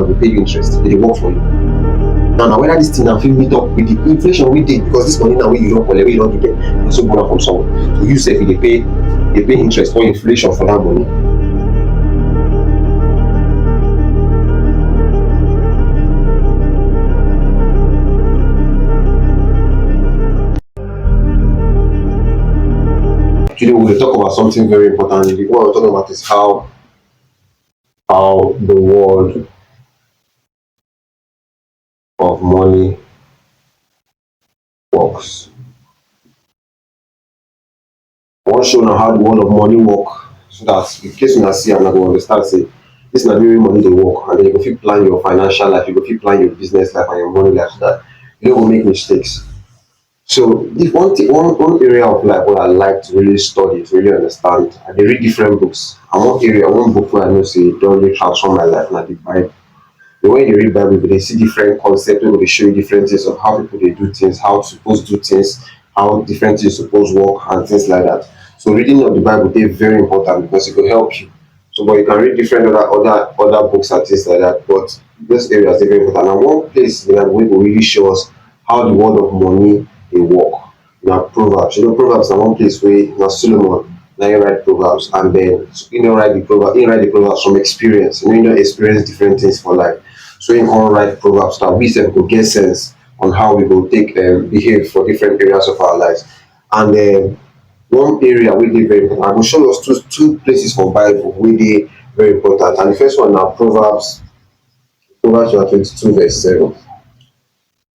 they pay you interest, they work for you. Now whether this thing now fit meet up with the inflation we did, because this money now wey you don collect, wey you don get, you also borrow from someone. So you sef you dey pay interest for inflation for that money. Today we will talk about something very important. What we're talking about is how the world of money works. I wan show now how the world of money work, so that in case una see am, una go understand say this na the way money dey work, and then you go fit plan your financial life, you go fit plan your business life and your money life, so that you no go make mistakes. So if one area of life what I like to really study, to really understand, I dey read different books. And one book wey I know say don really transform my life na the Bible. The way you read Bible, you dey see different concepts, wey go dey show you different things of how people dey do things, how to suppose do things, how different things suppose work and things like that. So reading of the Bible dey very important because it will help you. So but you can read different other books and things like that, but those areas dey very important. And one place in the Bible wey go really show us how the world of money dey work na Proverbs. You know, Proverbs na one place wey na Solomon na him write Proverbs, and then he no write the Proverbs from experience. You know, he don experience different things for life. So he come write Proverbs that we sef go get sense on how we go take behave for different areas of our lives. And one area wey dey very important, I go show us two places for Bible wey dey very important. And the first one na Proverbs chapter 22 verse 7.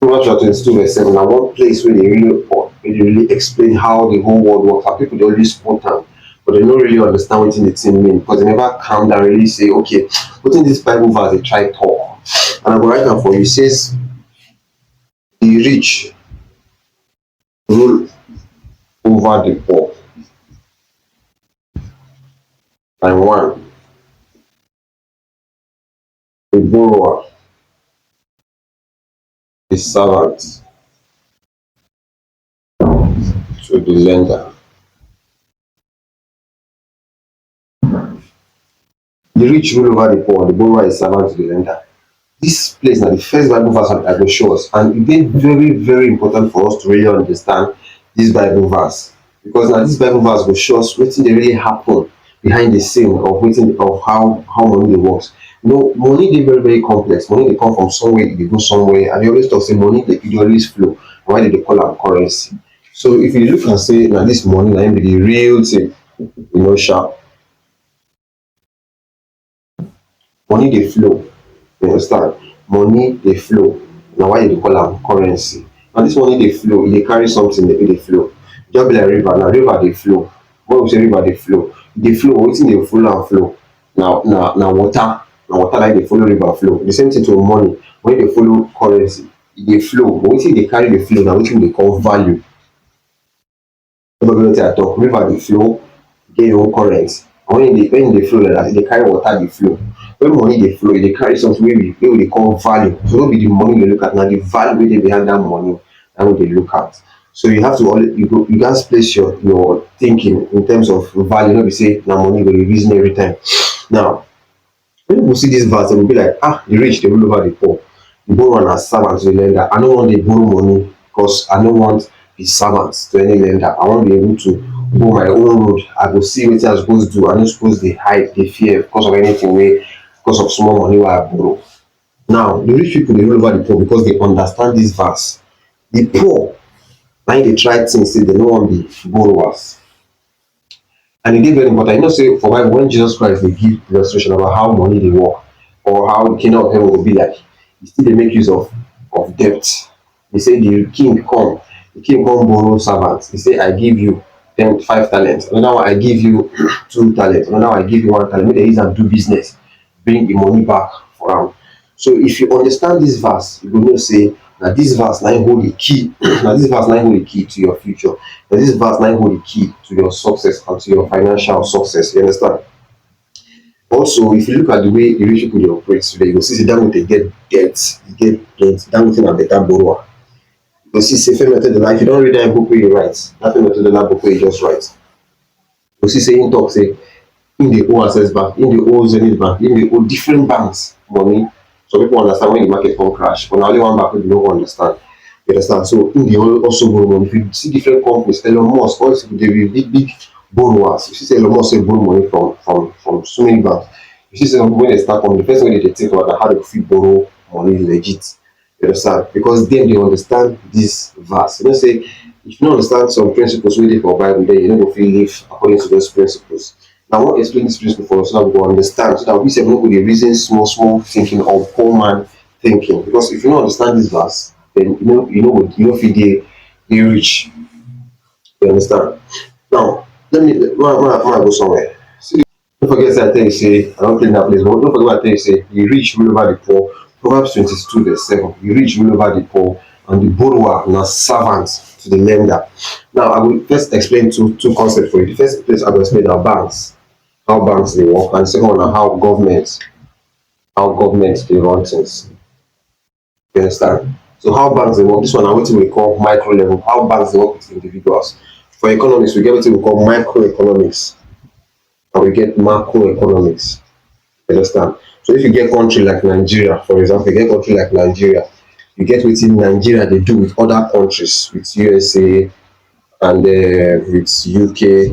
Proverbs chapter 22 verse 7 na one place where they really explain how the whole world works. And people dey always quote am, but they no really understand wetin the thing mean, because they never calm down really say, okay, wetin this Bible verse dey try talk. And I go write am for you. It says, the rich rule over the poor, and one, the borrower, the servant to the lender. The rich rule over the poor, the borrower is servant to the lender. This place na the first Bible verse I go show us, and it dey very very important for us to really understand this Bible verse, because na this Bible verse go show us wetin dey really happen behind the scene of how money dey works. You know, money dey very very complex. Money dey come from somewhere, e dey go somewhere, and they always talk say money dey always flow. Why they dey call am currency? So if you look and say na this money na im be the real thing, you know, sharp. Money dey flow. You understand? Money dey flow. Na why they call am currency. And this money dey flow, e dey carry something dey flow. Just be like river. Now river dey flow. When we say river dey flow, e dey flow. Wetin dey follow am flow? Na water. Na water like dey follow river flow. The same thing to money. When dey follow currency, e dey flow. But wetin dey carry the flow na wetin dey call value. Everybody wetin I talk. River dey flow, get your own current. And when e dey flow like that, e dey carry water dey flow. When money dey flow, e dey carry something wey we dey call value. So no be the money you look at, na the value wey dey behind that money na we dey look at. So you have to always you gats place your thinking in terms of value. No be say na money you go dey reason every time. Now when people see this verse, they will be like, the rich dey rule over the poor, the borrower na servant to the lender. I no wan dey borrow money because I no want be servant to any lender. I wan be able to go my own road. I go see wetin I suppose do. I no suppose dey hide, dey fear because of anything because of small money wey I borrow. Now the rich people dey rule over the poor because they understand this verse. The poor na im dey try think say they no wan be borrowers. And it dey very important. You know, say for Bible, when Jesus Christ dey give illustration about how money dey work, or how the kingdom of heaven will be like, he still dey make use of debt. He say the king come borrow servants. He say, I give you 5 talents. Another one, I give you 2 talents. Another one, I give you 1 talent. Make dem use am do business, bring the money back for am. So if you understand this verse, you go know say na this verse na im hold the key. Na this verse na im hold the key to your future. Na this verse na im hold the key to your success and to your financial success. You understand? Also, if you look at the way the rich people dey operate today, you go see say Dangote get debt. E get debt. Dangote na better borrower. You go see say Femi Otedola, if you don read that book wey he write, that Femi Otedola book wey he just write, you go see say him talk say him dey owe Access Bank, him dey owe Zenith Bank, him dey owe different banks money. Some people understand when the market come crash, but na only one bank wey dey no understand. You understand? So im dey also borrow money. If you see different companies, Elon Musk, all these people dey be big big borrowers. You see say Elon Musk sef borrow money from so many banks. You see say some people when they start company, the first thing wey dey think about na how they go fit borrow money legit. You understand? Because dem dey understand this verse. You know say if you no understand some principles wey dey for Bible, then you no go fit live according to those principles. Now I wan explain this principle for us so that we go understand, so that we sef no go dey reason small small thinking or poor man thinking. Because if you no understand this verse, then you no fit dey rich. You understand? Now let me when I go somewhere. Don't forget say I tell you say I don't clean that place, but don't forget what I tell you say the rich rule over the poor. Proverbs 22 verse 7. The rich rule over the poor, and the borrower na servant to the lender. Now I will first explain two concepts for you. The first place I will explain are banks, how banks dey work, and the second one na how government dey run things. You understand? So how banks dey work, this one na wetin we call micro level. How banks dey work with individuals. For economics, we get wetin we call microeconomics and we get macroeconomics. You understand? So if you get country like Nigeria, for example, you get country like Nigeria, you get wetin Nigeria dey do with other countries, with USA and with UK.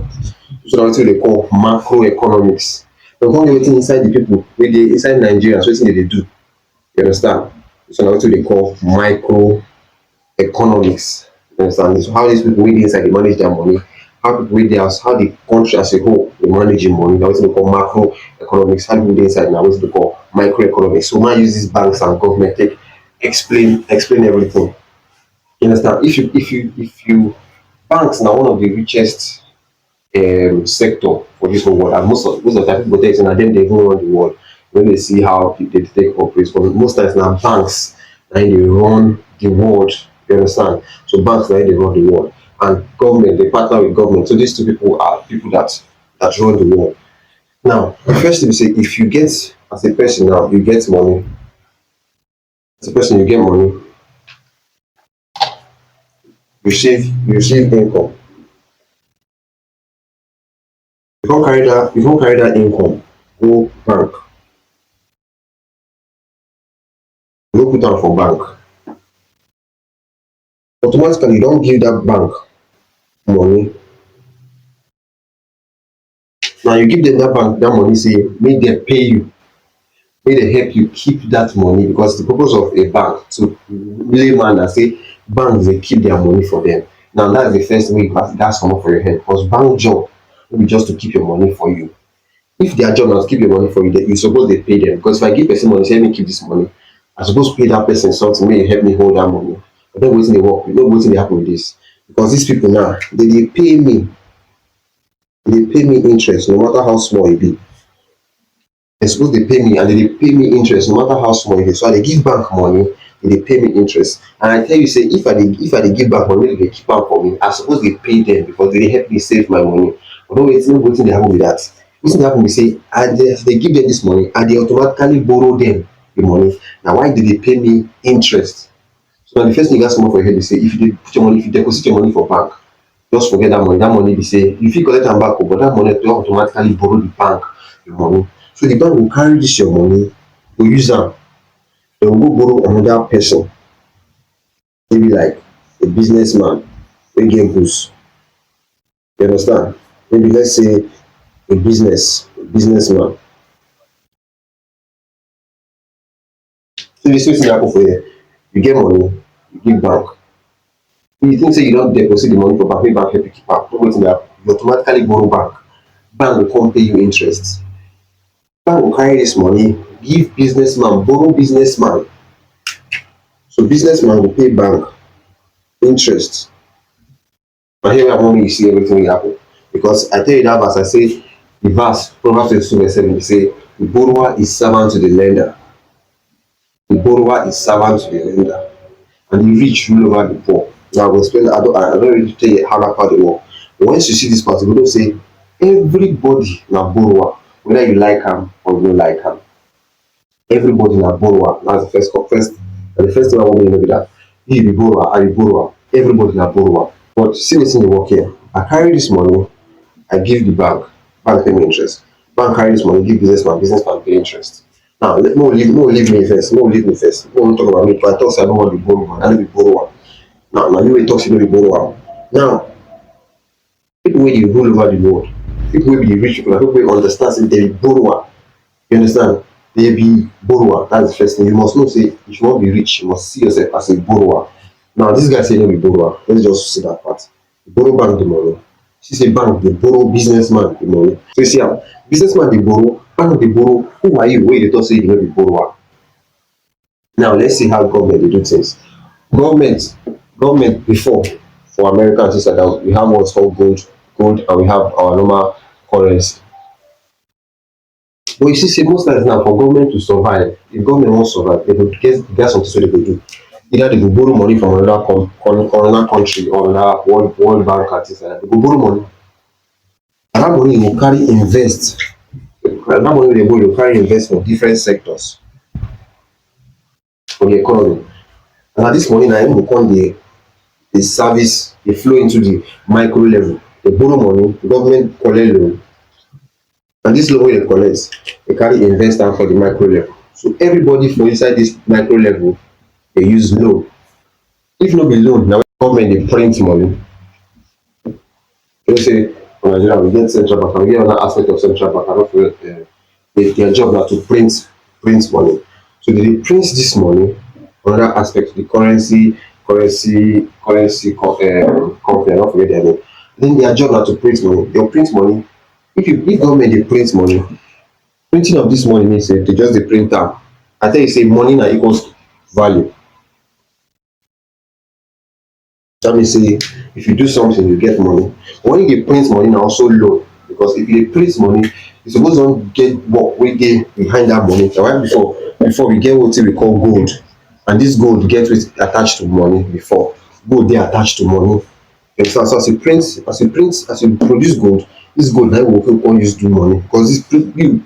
So na wetin we dey call macroeconomics. But come get wetin inside the people wey dey inside Nigeria, so wetin dem dey do. You understand? So na wetin we dey call microeconomics. You understand? So how these people wey dey inside dey manage their money, how people wey dey house, how the country as a whole dey manage im money, na wetin we call macroeconomics. How people dey inside na wetin we call microeconomics. So man use these banks and government take explain everything. You understand? If you banks na one of the richest sector for this whole world, and most of the time people tell you say na dem dey even run the world. When they see how they take operate, but most times na banks na im dey run the world. You understand? So banks na im dey run the world, and government dey partner with government. So these two people are people that run the world. Now the first thing be say, if you get, as a person now, you get money, as a person you get money, you receive income. You come carry that income go bank, you go put am for bank. Automatically you don give that bank money. Now you give them that money, say make dem pay you, make dem help you keep that money, because the purpose of a bank, to layman na say banks dey keep their money for them. Now that's the first thing wey gats comot for your head, because bank job no be just to keep your money for you. If their job na to keep your money for you, then you suppose dey pay them. Because if I give person money say make me keep this money, I suppose pay that person something, make e help me hold that money. But then wetin dey work, you know wetin dey happen with this, because these people now they dey pay me interest no matter how small e be. Dem suppose dey pay me, and dem dey pay me interest no matter how small e be. So I dey give bank money, dem dey pay me interest. And I tell you say, if I dey give bank money make dem dey keep am for me, I suppose dey pay them, because dem dey help me save my money. But no wetin dey happen with that. Wetin dey happen be say, as dey give them this money, I dey automatically borrow them the money. Na why dem dey pay me interest. So na the first thing you gats comot for your head be say, if you dey put your money, if you deposit your money for bank, just forget that money. That money be say you fit collect am back, but that money don automatically borrow the bank the money. So the bank go carry this your money, go use am, dem go borrow another person, maybe like a businessman wey get goods. You understand? Maybe let's say a businessman. So you see wetin dey happen for here. You get money, you give bank. If you think say you don deposit the money for bank, make bank help you keep am, no wetin dey happen. You automatically borrow bank. Bank go come pay you interest. Bank go carry this money give businessman, borrow businessman. So businessman go pay bank interest. Na here I wan make you see everything wey happen. Because I tell you that verse, I say the verse, Proverbs 22 verse 7, e say the borrower is servant to the lender. The borrower is servant to the lender, and the rich rule over the poor. Now I go explain. I don't really tell you how that part dey work. But once you see this part, you go know say everybody na borrower, whether you like am or you no like am. Everybody na borrower. That's the first thing I want make you know be that. You be borrower, I be borrower. Everybody na borrower. But see wetin dey work here. I carry this money, I give the bank, bank pay me interest. Bank carry this money, give businessman, businessman pay interest. Now let leave me first. More leave me first. More talk about me. If I talk say I don't want to be borrower, I no be borrower. Now you wey talk say you no be borrower. Now people wey dey rule over the world, people wey be the rich people, na people wey understand say they be borrower. You understand? They be borrower. That's the first thing. You must know say if you wan be rich, you must see yourself as a borrower. Now this guy say he no be borrower. Let's just see that part. Borrow bank the money. See say bank dey borrow businessman the money. So you see am, businessman dey borrow, bank dey borrow. Who are you wey you dey talk say you no be borrower? Now let's see how government dey do things. Government government before for America and things like that, we have what's called gold, and we have our normal currency. But you see say most times now for government to survive, if government wan survive, they go get something wey they go do. Either they go borrow money from another another country or another world bank and things like that. They go borrow money, and that money go carry invest. And that money wey dey borrow dey carry invest for different sectors for the economy. And na this money na im go come dey service dey flow into the micro level. Dey borrow money, government collect loan, and this loan wey dey collect dey carry invest am for the micro level. So everybody for inside this micro level dey use loan. If no be loan, na when government dey print money. You know say for Nigeria we get central bank and we get another aspect of central bank. I no forget their job na to print money. So they dey print this money. Another aspect, the company, I don't forget their name. Then their job na to print money. They'll print money. If government dey print money, printing of this money means say they just dey print am. I tell you say money na equals value. That means say if you do something, you get money. But when you dey print money na also loan, because if you dey print money, you suppose don get work wey dey behind that money. Na why before we get wetin we call gold, and this gold get wetin attached to money before. Gold dey attached to money. So as you produce gold, this gold na im we go come use do money, because this you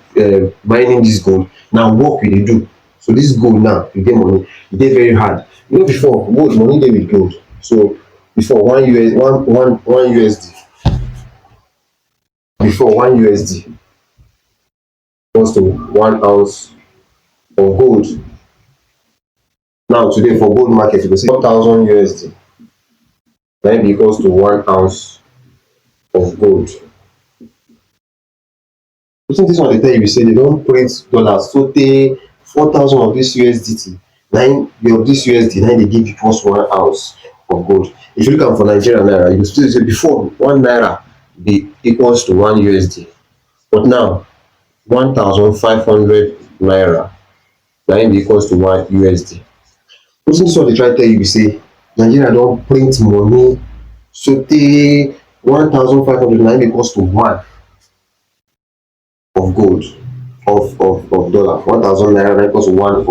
mining this gold na work you dey do. So this gold now you get money, e dey very hard. You know before gold money dey with gold. So before one USD, before one USD equals to 1 ounce of gold. Now today for gold market you go see 4,000 USD na im be equals to 1 ounce of gold. Wetin dis one dey tell you be say they don print dollars so tey 4,000 of this USDT na im of this USD na im dey give equals 1 ounce of gold. If you look am for Nigeria naira, you go still say before one naira dey equals to one USD, but now 1,500 naira na im be equals to one USD. Wetin dis one dey try tell you be say Nigeria don print money so tey 1,500 na im equals to one of gold, of dollar. 1,000 naira na equals to one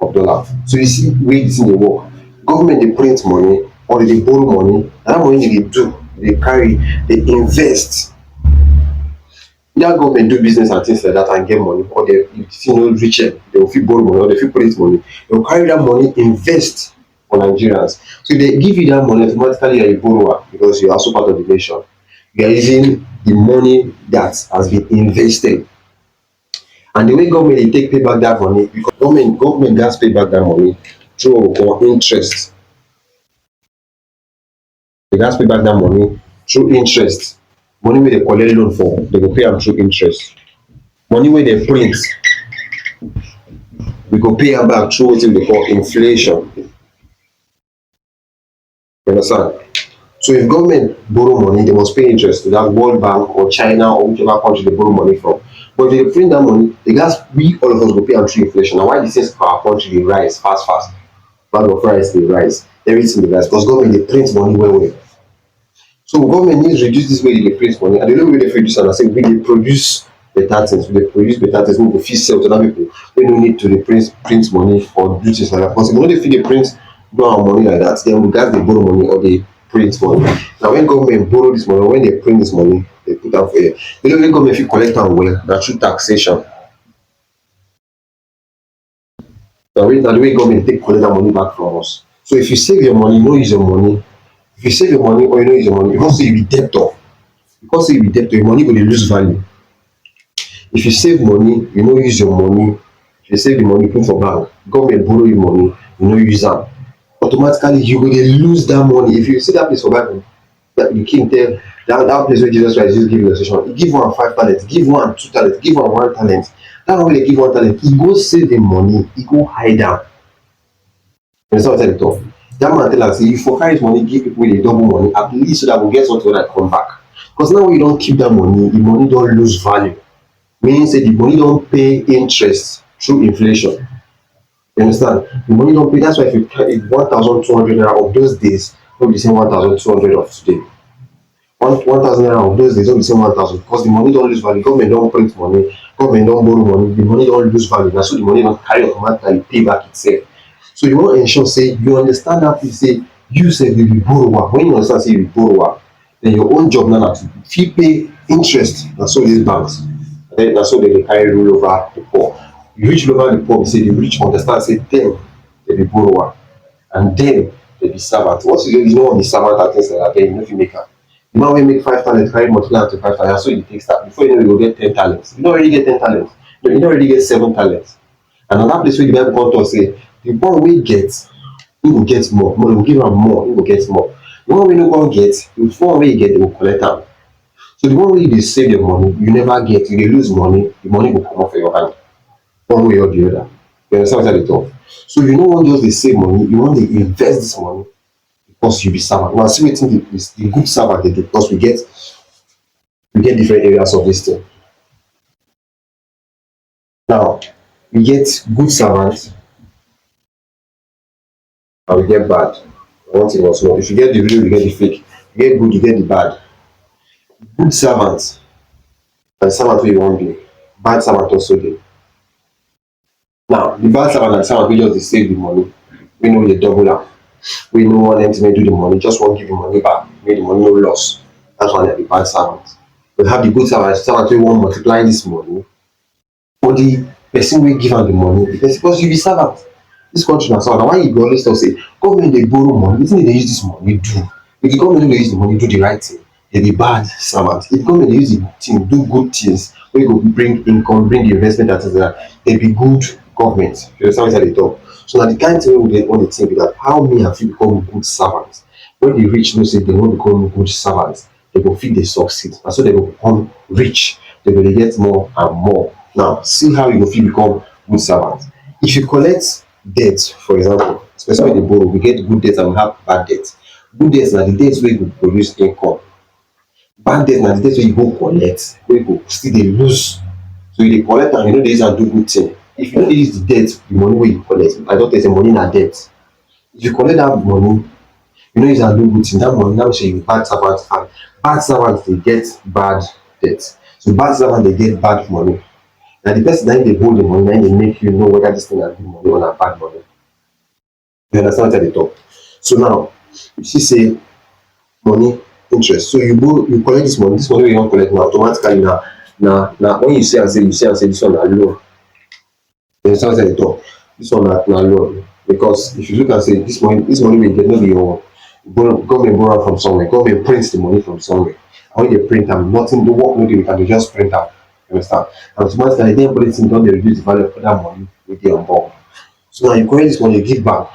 of dollar. So you see wey dis thing dey work. Government dey print money or dey borrow money, and that money dey do, dey carry, dey invest. Either government do business and things like that and get money, or they if the thing no reach them, they go fit borrow money or they fit print money. They go carry that money invest for Nigerians. So if they give you that money, automatically you are a borrower because you are also part of the nation. You are using the money that has been invested. And the way government dey take pay back that money, because government gats pay back that money through what we call interest. They gats pay back that money through interest. Money wey dey collect loan for, they go pay am through interest. Money wey dey print, we go pay am back through wetin we dey call inflation. You understand? So if government borrow money, they must pay interest to that World Bank or China or whichever country they borrow money from. But if they print that money, they gats we all of us go pay am through inflation. Na why the things for our country dey rise fast fast. Bag of rice dey rise, everything dey rise because government dey print money well well. So government need reduce this way they dey print money, and the only way they fit reduce am na say we dey produce better things. We dey produce better things wey we go fit sell to other people wey no need to dey print money or do things like that. Because if we no dey fit dey print do our money like that, then we gats dey borrow money or dey print money. Now when government borrow this money, when they print this money, they put am for here. The only way government fit collect am well na through taxation. Na the way government take collect that money back from us. So if you save your money, you no use your money. If you save your money or you no use your money, because say you be debtor, because say you be debtor, your money go dey lose value. If you save money, you no use your money, you save the money, put for bank, government borrow you money, you no use am, automatically you go dey lose that money. If you see that place for Bible, that the king tell, that place where Jesus Christ just give illustration, he give one 5 talents, give one 2 talents, give one talent. That one wey dey give 1 talent, he go save the money, he go hide am. You understand what I dey talk? Dat man tell am say you for carry this money give people wey dey double money, at least so that we get something when I come back. Because now wey you don keep that money, the money don lose value. Meaning say the money don pay interest through inflation. You understand? The money don pay. That's why if you carry 1,200 naira of those days, no be the same 1,200 of today. 1,000 naira of those days, no be the same 1,000, because the money don lose value. Government don print money, government don borrow money, the money don lose value. Na so the money don carry automatically pay back itself. So you wan ensure say you understand that piece, say you sef you be borrower. When you understand say you be borrower, then your own job now na to fit pay interest. Na so these banks, then na so dem dey carry rule over the poor. You reach over the poor be say the rich understand say dem dey be borrower and dem dey be servant. Once you no wan be servant and things like that, then you no fit make am. The man wey make 5 talents carry multiply am to 5,000, na so you take start. Before you know, you go get 10 talents. You don already get 10 talents. No, you don already get 7 talents. And na that place wey the Bible come talk say the one wey get, he go get more. More, you go give am more, he go get more. The one wey no come get, the one wey you get, they go collect am. So the one wey you dey save your money, you never get, you dey lose money, the money go comot for your hand, one way or the other. You understand what I dey talk? So you no wan just dey save money, you wan dey invest this money because you be servant. Now see wetin the good servant dey do, because we get different areas of this thing. Now we get good servant and we get bad. One thing must know, if you get the real, you get the fake. You get good, you get the bad. Good servant and servant wey you wan be, bad servant also dey. Now the bad servant and servant wey just dey save the money, wey no dey double am, wey no want anything make do the money, just wan give the money back, make the money no loss. That's why dem be bad servant. We have the good servant wey wan multiply this money for the person wey give am the money, because you be servant. This country na servant. Na why you go always talk say government dey borrow money, wetin dem dey use this money do? If the government no dey use the money do the right thing, dem be bad servant. If government dey use the thing do good things wey go bring income, bring investment and things like that, dem be good government. You understand wetin I dey talk? So na the kind thing wey we dey wan dey think be that, how me I fit become good servant? When the rich know say dem no become good servants, dem go fit dey succeed. Na so dem go become rich. Dem go dey get more and more. Now see how you go fit become good servant. If you collect debt, for example, especially when dey borrow, we get good debt and we have bad debt. Good debt na the debt wey go produce income. Bad debt na the debt wey you go collect, wey go still dey lose. So you dey collect am, you no dey use am do good thing. If you no dey use the debt, the money wey you collect, I don tell you say money na debt. If you collect that money, you no use am do good thing, that money na say you be bad servant, and bad servant dey get bad debt. So bad servant dey get bad money. Na the person na im dey hold the money, na im dey make you know whether this thing na good money or na bad money. You understand what I dey talk? So now you see say money interest. So you collect this money wey you wan collect now, automatically na when you see am say this one na loan. You understand what I dey talk? This one na loan, because if you look and say this money wey you get no be your own. Government borrow am from somewhere, government print the money from somewhere, and when they print am, nothing, the work no dey with am, they just print am. You understand? And automatically the important thing don dey reduce the value of that money wey dey on board. So now you collect this money, you give bank,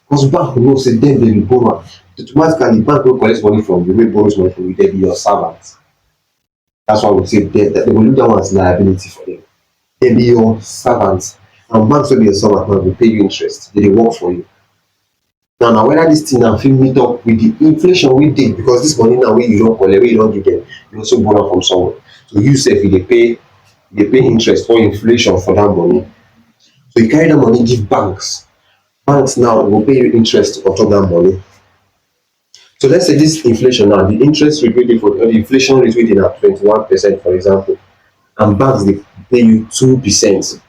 because bank know say dem dey be borrower. Automatically bank wey collect money from you, wey borrows money from you, dey be your servant. That's why we say dem go look that one as liability for them. Dem be your servant, and banks wey be your servant now go pay you interest, dey dey work for you. Now na whether this thing now fit meet up with the inflation wey dey, because this money now wey you don collect, wey you don give them, you also borrow am from somewhere. So you sef you dey pay interest or inflation for that money. So you carry that money give banks. Banks now go pay you interest on top that money. So let's say this inflation now, the interest rate wey dey for, or the inflation rate wey dey na 21%, for example, and banks dey pay you 2%.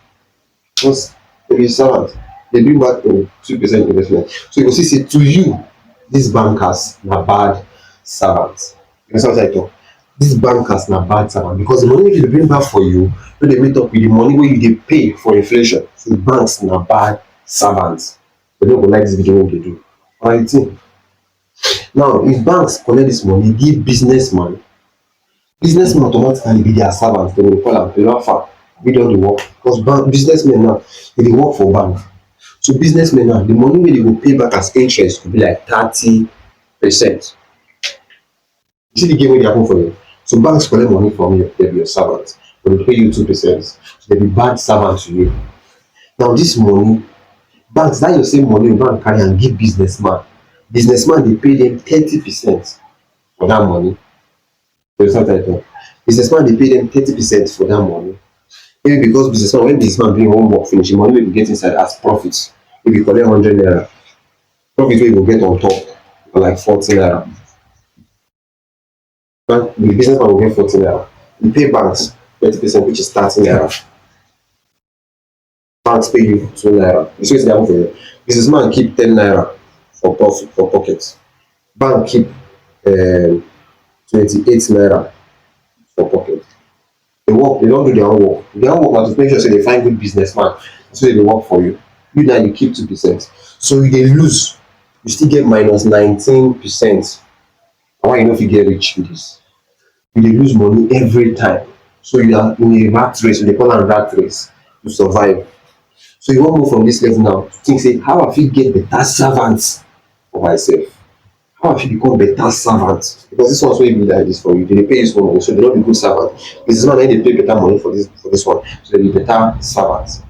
Because dem be servant, dey bring back 2% investment. So you go see say to you, these bankers na bad servant. You understand what I talk? These bankers na bad servant, because the money wey dey bring back for you no dey meet up with the money wey you dey pay for inflation. So banks na bad servants. Dem no go like this video wey we dey do. Alright, now if banks collect this money give businessman automatically be their servant. Dem go call am, "How far? We don dey work." Because businessmen now, they work for bank. So businessmen now, the money wey they go pay back as interest could be like 30%. You see the game wey dey happen for you. So banks collect money from you, they be your servant, but they pay you 2%. So they be bad servant to you. Now this money, banks, that your same money bank carry and give businessman. Businessman dey pay them 30% for that money. You understand what I talk? Businessman dey pay them 30% for that money. Maybe because businessman, when businessman doing one work finish, the money wey go get inside as profit, if you collect 100 naira, profit wey you go get on top for like 40 naira. The businessman will get 40 naira. You pay banks 30%, which is 30 naira. Banks pay you 2 naira. You see wetin dey happen for you. Businessman keep 10 naira for profit for pocket. Bank keep 28 naira for pocket. They work, they don't do their own work. Their own work na to make sure say they find good businessman, so they work for you. You now you keep 2%. So you dey lose, you still get minus 19%. And why you no fit get rich with this? You dey lose money every time. So you are in a rat race, we dey call am rat race to survive. So you wan move from this level now to think say how I fit get better servants for myself. How I fit become better servant? Because this one wey be like this for you, they dey pay you small money, so they no be good servant. Businessman na dey pay better money for this one, so they be better servant.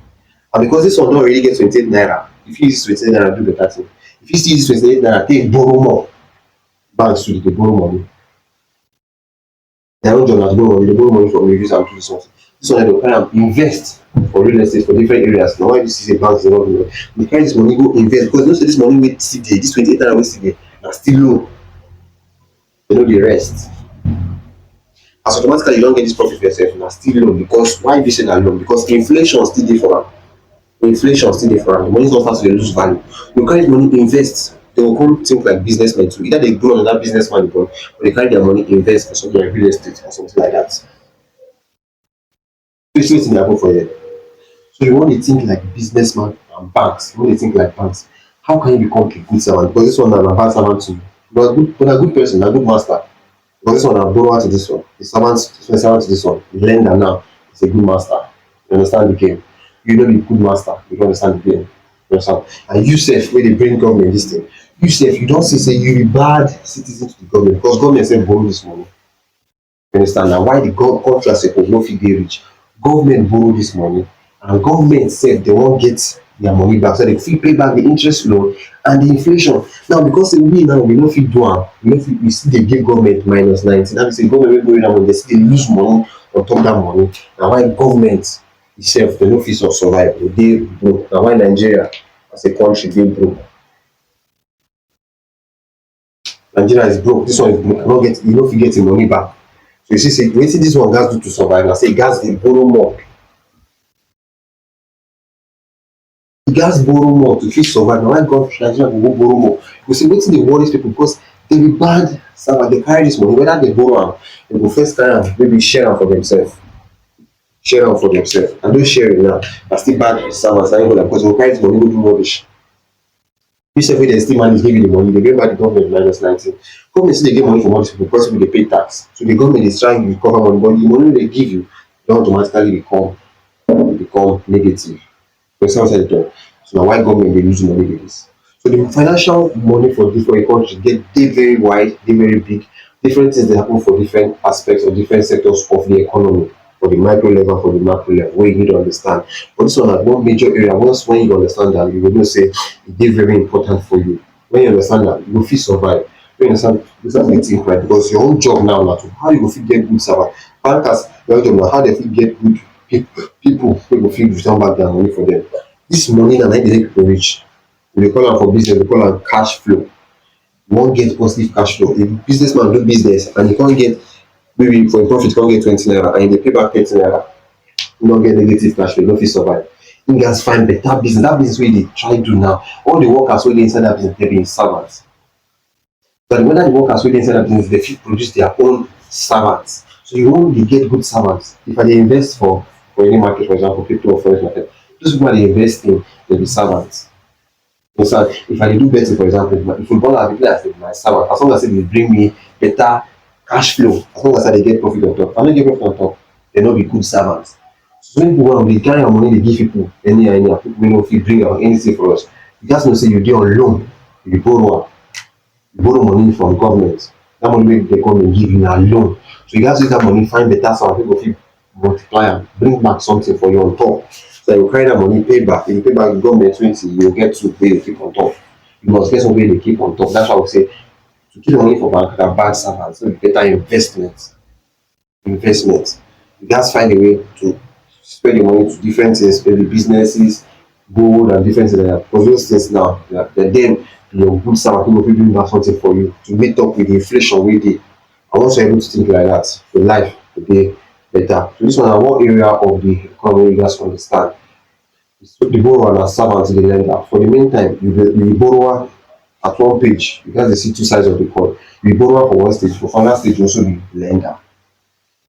And because this one don already get 28 naira, you fit use 28 naira do better thing. If you still use 28 naira take borrow more, banks too dey borrow money. Their own job na to borrow money, they borrow money from you, use am do this one. This one dem go carry am invest for real estate for different areas. Na why you see say banks dey work well. You carry this money go invest, because you know say this money wey still dey, this 28 naira wey still dey, na still loan. They no dey rest. As automatically you don get this profit for yourself, na still loan. Because why be say na loan? Because inflation still dey for am. Inflation still dey for am. The money don start to dey lose value. You carry money invest, they go come think like businessmen too. Either they grow another businessman dey or they carry their money invest for something like real estate or something like that. So you see wetin dey happen for here. So you wan dey think like businessman and banks. You wan dey think like banks. How can you become a good servant? Because this one na bad servant to you. But na good person, na good master. Because this one na borrower to this one, the servant to this one, the lender now is a good master. You understand the game? You no be good master, you don't understand the game. You understand? And you sef wey dey bring government this thing, you sef you don see say you be bad citizen to the government, because government sef borrow this money. You understand? Na why the country as a whole no fit dey rich. Government borrow this money, and government sef dey wan get their money back, so they fit pay back the interest loan and the inflation. Now because say we now we no fit do am, we still dey give government minus 19. That mean say government wey borrow that money, they still dey lose money on top that money. Na why government itself dey no fit survive, dey dey broke. Na why Nigeria as a country dey broke. Nigeria is broke. This one is broke. You no fit get your money back. So you see say wetin this one gats do to survive na say e gats dey borrow more. You gats borrow more to fit survive. Na why Nigeria go borrow more. You see wetin dey worry people, because they be bad servant. They carry this money, whether they borrow am, they go first carry am, maybe share am for themselves. Share am for themselves. And those sharing now na still bad servants. Na im go like, because they go carry this money go do rubbish. You sef wey dem still manage give you the money, dey bring back the government minus 19. Government still dey get money from all these people because people dey pay tax. So the government is trying to recover money, but the money wey dey give you don automatically become negative. You understand what I talk? So na why government dey lose money like this. So the financial money for different countries dey very wide, dey very big. Different things dey happen for different aspects or different sectors of the economy, for the micro level, for the macro level, wey you need to understand. But this one na one major area. Once when you understand that, you go know say e dey very important for you. When you understand that, you go fit survive. When you understand, you start to think right, because your own job now na to how you go fit get good servant. Bankers, your job na how they fit get good people wey go fit return back their money for them. This money na im dey make people rich. We dey call am for business, we call am cash flow. You wan get positive cash flow. If businessman do business and he can't get, maybe for a profit can't get 20 naira and he dey pay back 30 naira, he don't get negative cash flow, he no fit survive. He gats find better business. That business wey he dey try do now, all the workers wey dey inside that business, they be his servants. But whether the workers wey dey inside that business, they fit produce their own servants. So you wan dey get good servants. If I dey invest for any market, for example, crypto or forex market, those people I dey invest in, they be servants. So if I dey do betting, for example, if footballer, the players dey be my servant. As long as say they bring me better cash flow, as long as I dey get profit on top. If I no get profit on top, they no be good servants. So when people want to carry our money, they give people anyhow. People wey no fit bring out anything for us. You gats know say you dey on loan, you be borrower, you borrow money from government. Dat money wey dey come dey give you na loan. So you gats use dat money find better source wey go fit multiply am, bring back something for you on top. So you go carry dat money pay back. If you pay back the government 20, you go get 2 wey you keep on top. You must get something wey you dey keep on top. That's why we say to keep money for bank na bad servant. So e better investment. You gats find a way to spread your money to different things, maybe businesses, gold and different things like that. Because those things now, then your good servant wey go fit bring back something for you to meet up with the inflation wey dey. And once you're able to think like that, your life will be better. So this one na one area of the economy you gats understand. So the borrower na servant to the lender. For the meantime, you be borrower at one page. You gats dey see two sides of the coin. You be borrower for one stage, for another stage you also be lender.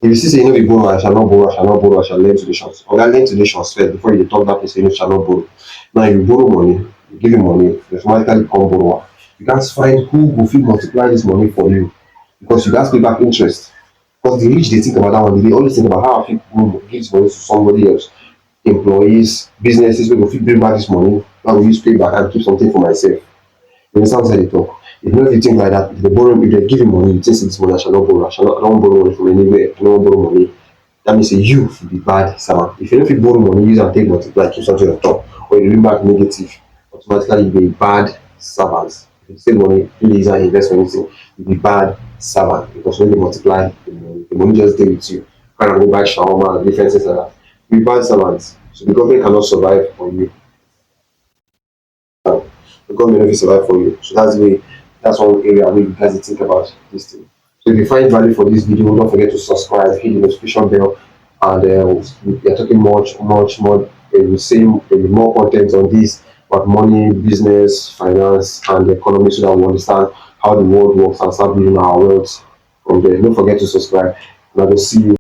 If you see say you no be borrower, I shall not borrow, I shall not borrow, I shall lend to nations. Oga, lend to nations first before you dey talk that person you shall not borrow. Now you borrow money, you give you money, you automatically become borrower. You gats find who go fit multiply this money for you, because you gats pay back interest. Because the rich dey think about that one, they always think about how I fit give this money to somebody else, employees, businesses wey go fit bring back this money, I go use pay back and keep something for myself. You understand wetin I dey talk? If you no fit think like that, if they borrow, if they give you money, you think say this money I shall not borrow, I don't borrow money from anywhere, I no wan borrow money. That means say you fit be bad servant. If you no fit borrow money, use am take multiply, keep something on top, or you bring back negative, automatically you be a bad servant. If you save money, you dey use am invest for anything, you be bad servant, because when you multiply the money just dey with you. Kind of go buy shawarma and different things like that. You be bad servant. So the government cannot survive on you. The government no fit survive for you. So that's one area where you guys dey think about this thing. So if you find value for this video, don't forget to subscribe, hit the notification bell, and we are talking much more. We say more content on this about money, business, finance, and the economy, so that we understand how the world works and start building our wealth from there. Don't forget to subscribe, and I will see you.